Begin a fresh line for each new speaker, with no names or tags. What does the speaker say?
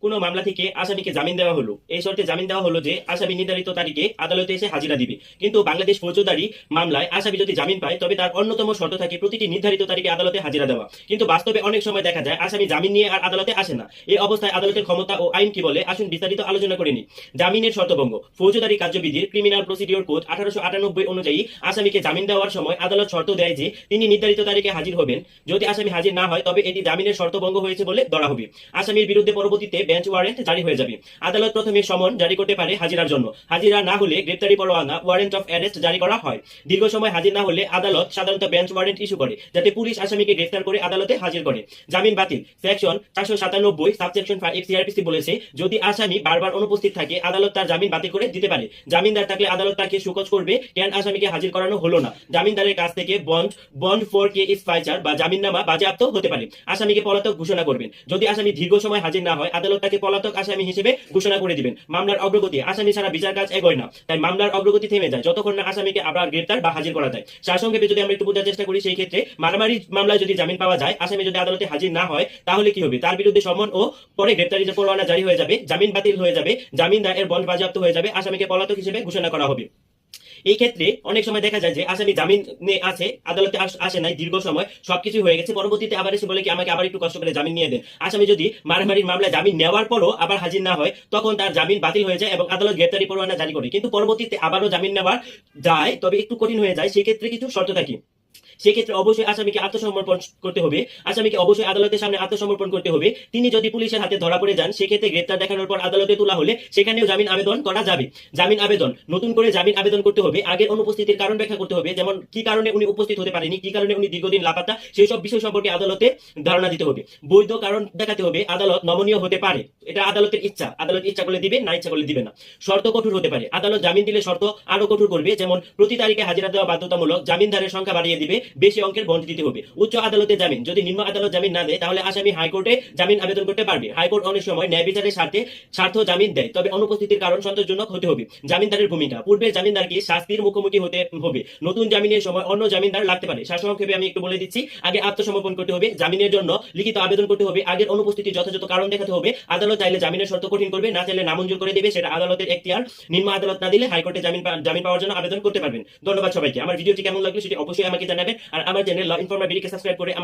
কোনো মামলা থেকে আসামিকে জামিন দেওয়া হলো, এই শর্তে জামিন দেওয়া হলো যে আসামি নির্ধারিত তারিখে আদালতে এসে হাজিরা দিবে। কিন্তু বাংলাদেশ ফৌজদারি মামলায় আসামি যদি জামিন পায় তবে তার অন্যতম শর্ত থাকে প্রতিটি নির্ধারিত তারিখে আদালতে হাজিরা দেওয়া। কিন্তু বাস্তবে অনেক সময় দেখা যায় আসামি জামিন নিয়ে আর আদালতে আসে না। এই অবস্থায় আদালতের ক্ষমতা ও আইন কি বলে আসুন বিস্তারিত আলোচনা করে নিই। জামিনের শর্তভঙ্গ। ফৌজদারি কার্যবিধির ক্রিমিনাল প্রসিডিওর কোড 1898 অনুযায়ী আসামিকে জামিন দেওয়ার সময় আদালত শর্ত দেয় যে তিনি নির্ধারিত তারিখে হাজির হবেন। যদি আসামি হাজির না হয় তবে এটি জামিনের শর্তভঙ্গ হয়েছে বলে ধরা হবে। আসামির বিরুদ্ধে পরবর্তীতে বেঞ্চ ওয়ারেন্ট জারি হয়ে যাবে। আদালত প্রথমে সমন জারি করতে পারে হাজিরার জন্য। হাজিরা না হলে গ্রেপ্তারি পরোয়ানা ওয়ারেন্ট অফ অ্যারেস্ট জারি করা হয়। দীর্ঘ সময় হাজির না হলে আদালত সাধারণত বেঞ্চ ওয়ারেন্ট ইস্যু করে যাতে পুলিশ আসামিকে গ্রেফতার করে আদালতে হাজির করে। জামিন বাতিল। সেকশন 497 সাবসেকশন 5 সিআরপিসি বলেছে যদি আসামি বারবার অনুপস্থিত থাকে আদালত তার জামিন বাতিল করে দিতে পারে। জামিনদার থাকলে আদালত তাকে সুকোজ করবে কেন আসামিকে হাজির করানো হলো না। জামিনদারের কাছ থেকে বন্ড ফর কে ইস ফাইচার বা জামিননামা বাজেয়াপ্ত হতে পারে। আসামিকে পলাতক ঘোষণা করবেন। যদি আসামি দীর্ঘ সময় হাজির না হয় আদালত তাকে পলাতক আসামি হিসেবে ঘোষণা করে দিবেন। মামলার অগ্রগতি। আসামি ছাড়া বিচার কাজ এগোয় না, তাই মামলার অগ্রগতি থেমে যায় যতক্ষণ না আসামিকে আবার গ্রেপ্তার বা হাজির করা যায়। সারসংক্ষেপে যদি আমরা একটু বোঝার চেষ্টা করি, সেই ক্ষেত্রে মারামারি মামলায় যদি জামিন পাওয়া যায়, আসামি যদি আদালতে হাজির না হয় তাহলে কি হবে? তার বিরুদ্ধে সমন ও পরে গ্রেপ্তারি পরোয়ানা জারি হয়ে যাবে, জামিন বাতিল হয়ে যাবে, জামিনদার এর বন্ড বাজেয়াপ্ত হয়ে যাবে, আসামিকে পলাতক হিসেবে ঘোষণা করা হবে। এই ক্ষেত্রে অনেক সময় দেখা যায় যে আসামি জামিনে আছে, আদালতে আসে নাই, দীর্ঘ সময় সবকিছু হয়ে গেছে, পরবর্তীতে আবার এসে বলে কি আমাকে আবার একটু কষ্ট করে জামিন নিয়ে দেন। আসামি যদি মারামারির মামলায় জামিন নেওয়ার পরও আবার হাজির না হয় তখন তার জামিন বাতিল হয়ে যায় এবং আদালত গ্রেপ্তারি পরোয়ানা জারি করে। কিন্তু পরবর্তীতে আবারও জামিন নেওয়া যায়, তবে একটু কঠিন হয়ে যায়। সেক্ষেত্রে কিছু শর্ত থাকে। সেক্ষেত্রে অবশ্যই আসামিকে আত্মসমর্পণ করতে হবে। আসামিকে অবশ্যই আদালতের সামনে আত্মসমর্পণ করতে হবে। তিনি যদি পুলিশের হাতে ধরা পড়ে যান সেক্ষেত্রে গ্রেপ্তার দেখানোর পর আদালতে তোলা হলে সেখানেও জামিন আবেদন করা যাবে। জামিন আবেদন। নতুন করে জামিন আবেদন করতে হবে। আগের অনুপস্থিতির কারণ ব্যাখ্যা করতে হবে, যেমন কি কারণে উনি উপস্থিত হতে পারেনি, কি কারণে উনি দীর্ঘদিন লাপাত্তা, সেই সব বিষয় সম্পর্কে আদালতে ধারণা দিতে হবে। বৈধ কারণ দেখাতে হবে। আদালত নমনীয় হতে পারে, এটা আদালতের ইচ্ছা। আদালত ইচ্ছা করলে দিবে, না ইচ্ছা করলে দিবে না। শর্ত কঠোর হতে পারে। আদালত জামিন দিলে শর্ত আরো কঠোর করবে, যেমন প্রতি তারিখে হাজিরা দেওয়া বাধ্যতামূলক, জামিনদারের সংখ্যা বাড়িয়ে দিবে, বেশি অঙ্কের বন্ড দিতে হবে। উচ্চ আদালতে জামিন। যদি নিম্ন আদালত জামিন না দেয় তাহলে আসামি হাইকোর্টে জামিন আবেদন করতে পারবে। হাইকোর্ট অনেক সময় ন্যায় বিচারের স্বার্থ জামিন দেয়, তবে অনুপস্থিতির কারণ সন্তোষজনক হতে হবে। জামিনদারের ভূমিকা। পূর্বের জামিনদারকে শাস্তির মুখোমুখি হতে হবে। নতুন জামিনের সময় অন্য জামিনদার লাগতে পারে। সারসংক্ষেপে আমি একটু বলে দিচ্ছি। আগে আত্মসমর্পণ করতে হবে, জামিনের জন্য লিখিত আবেদন করতে হবে, আগের অনুপস্থিতির যথাযথ কারণ দেখাতে হবে। আদালত চাইলে জামিনের শর্ত কঠিন করবে, না চাইলে নামঞ্জুর করে দেবে, সেটা আদালতের এখতিয়ার। নিম্ন আদালত না দিলে হাইকোর্টে জামিন পাওয়ার জন্য আবেদন করতে পারবেন। ধন্যবাদ সবাইকে। আমার ভিডিওটি কেমন লাগলো সেটি অবশ্যই আমাকে জানাবেন, আর আমার চ্যানেল ল ইনফরমার বিডিকে সাবস্ক্রাইব করে আমার